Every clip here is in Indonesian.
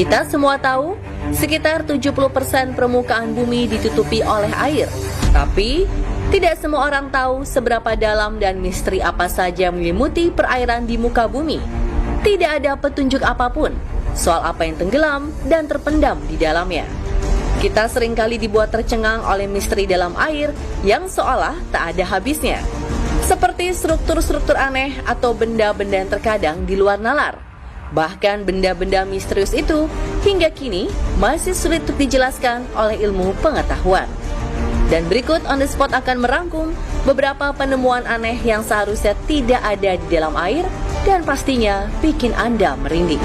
Kita semua tahu, sekitar 70% permukaan bumi ditutupi oleh air. Tapi, tidak semua orang tahu seberapa dalam dan misteri apa saja yang menyelimuti perairan di muka bumi. Tidak ada petunjuk apapun soal apa yang tenggelam dan terpendam di dalamnya. Kita seringkali dibuat tercengang oleh misteri dalam air yang seolah tak ada habisnya. Seperti struktur-struktur aneh atau benda-benda yang terkadang di luar nalar. Bahkan benda-benda misterius itu hingga kini masih sulit untuk dijelaskan oleh ilmu pengetahuan. Dan berikut On The Spot akan merangkum beberapa penemuan aneh yang seharusnya tidak ada di dalam air dan pastinya bikin Anda merinding.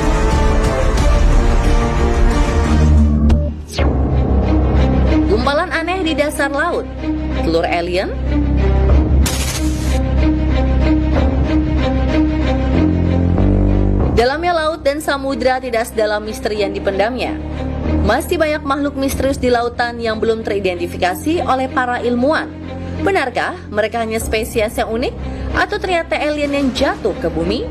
Gumpalan aneh di dasar laut, telur alien. Dalamnya laut dan samudra tidak sedalam misteri yang dipendamnya. Masih banyak makhluk misterius di lautan yang belum teridentifikasi oleh para ilmuwan. Benarkah mereka hanya spesies yang unik atau ternyata alien yang jatuh ke bumi?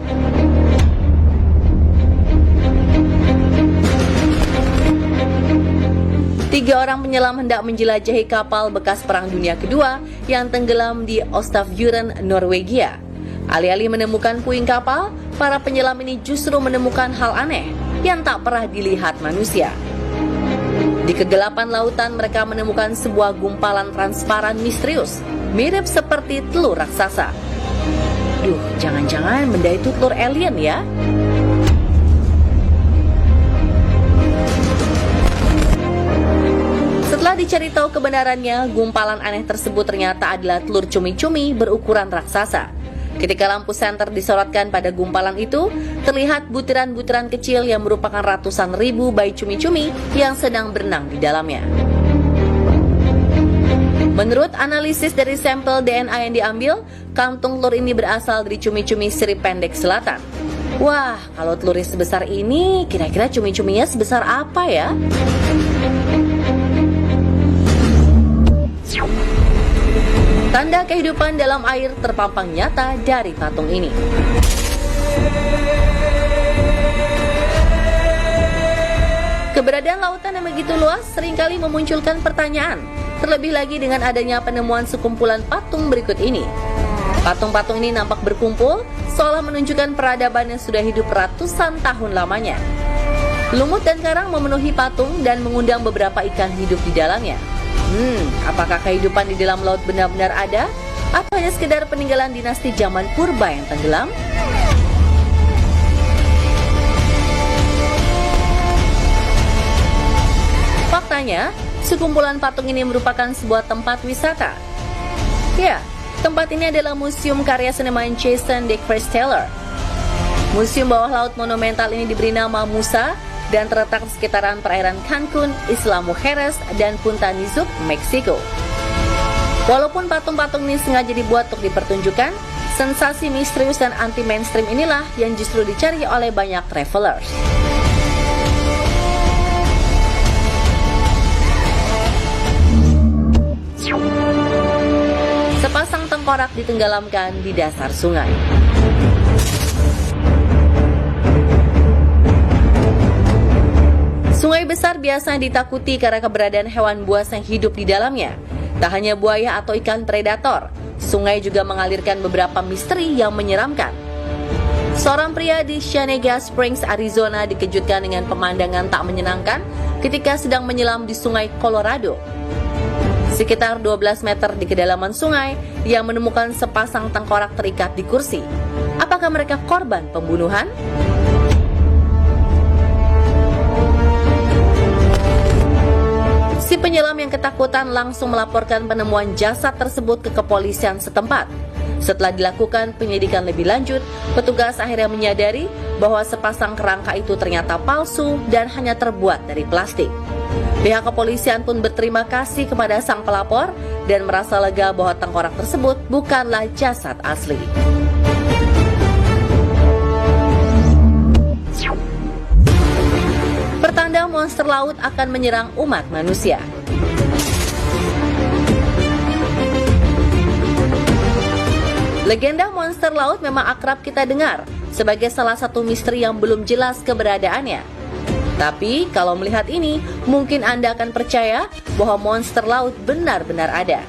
Tiga orang penyelam hendak menjelajahi kapal bekas Perang Dunia Kedua yang tenggelam di Ostavjuren, Norwegia. Alih-alih menemukan puing kapal, para penyelam ini justru menemukan hal aneh yang tak pernah dilihat manusia. Di kegelapan lautan mereka menemukan sebuah gumpalan transparan misterius, mirip seperti telur raksasa. Duh, jangan-jangan benda itu telur alien ya? Setelah dicari tahu kebenarannya, gumpalan aneh tersebut ternyata adalah telur cumi-cumi berukuran raksasa. Ketika lampu senter disorotkan pada gumpalan itu, terlihat butiran-butiran kecil yang merupakan ratusan ribu bayi cumi-cumi yang sedang berenang di dalamnya. Menurut analisis dari sampel DNA yang diambil, kantung telur ini berasal dari cumi-cumi sirip pendek selatan. Wah, kalau telurnya sebesar ini, kira-kira cumi-cuminya sebesar apa ya? Tanda kehidupan dalam air terpampang nyata dari patung ini. Keberadaan lautan yang begitu luas seringkali memunculkan pertanyaan, terlebih lagi dengan adanya penemuan sekumpulan patung berikut ini. Patung-patung ini nampak berkumpul, seolah menunjukkan peradaban yang sudah hidup ratusan tahun lamanya. Lumut dan karang memenuhi patung dan mengundang beberapa ikan hidup di dalamnya. Apakah kehidupan di dalam laut benar-benar ada? Atau hanya sekedar peninggalan dinasti zaman purba yang tenggelam? Faktanya, sekumpulan patung ini merupakan sebuah tempat wisata. Ya, tempat ini adalah museum karya seniman Jason de Christeller. Museum bawah laut monumental ini diberi nama Musa dan terletak di sekitaran perairan Cancun, Isla Mujeres, dan Punta Nizuc, Meksiko. Walaupun patung-patung ini sengaja dibuat untuk dipertunjukkan, sensasi misterius dan anti-mainstream inilah yang justru dicari oleh banyak travelers. Sepasang tengkorak ditenggelamkan di dasar sungai. Sungai besar biasanya ditakuti karena keberadaan hewan buas yang hidup di dalamnya. Tak hanya buaya atau ikan predator, sungai juga mengalirkan beberapa misteri yang menyeramkan. Seorang pria di Cienega Springs, Arizona dikejutkan dengan pemandangan tak menyenangkan ketika sedang menyelam di sungai Colorado. Sekitar 12 meter di kedalaman sungai, ia menemukan sepasang tengkorak terikat di kursi. Apakah mereka korban pembunuhan? Si penyelam yang ketakutan langsung melaporkan penemuan jasad tersebut ke kepolisian setempat. Setelah dilakukan penyelidikan lebih lanjut, petugas akhirnya menyadari bahwa sepasang kerangka itu ternyata palsu dan hanya terbuat dari plastik. Pihak kepolisian pun berterima kasih kepada sang pelapor dan merasa lega bahwa tengkorak tersebut bukanlah jasad asli. Pertanda monster laut akan menyerang umat manusia. Legenda monster laut memang akrab kita dengar sebagai salah satu misteri yang belum jelas keberadaannya. Tapi kalau melihat ini, mungkin Anda akan percaya bahwa monster laut benar-benar ada.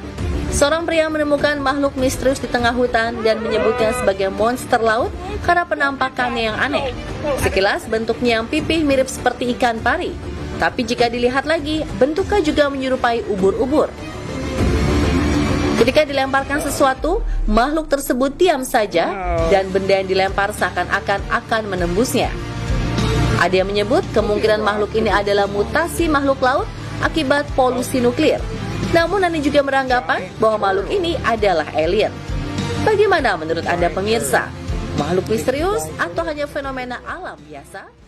Seorang pria menemukan makhluk misterius di tengah hutan dan menyebutnya sebagai monster laut karena penampakannya yang aneh. Sekilas bentuknya yang pipih mirip seperti ikan pari, tapi jika dilihat lagi, bentuknya juga menyerupai ubur-ubur. Ketika dilemparkan sesuatu, makhluk tersebut diam saja dan benda yang dilempar seakan-akan akan menembusnya. Ada yang menyebut kemungkinan makhluk ini adalah mutasi makhluk laut akibat polusi nuklir. Namun ada juga beranggapan bahwa makhluk ini adalah alien. Bagaimana menurut Anda pemirsa? Makhluk misterius atau hanya fenomena alam biasa?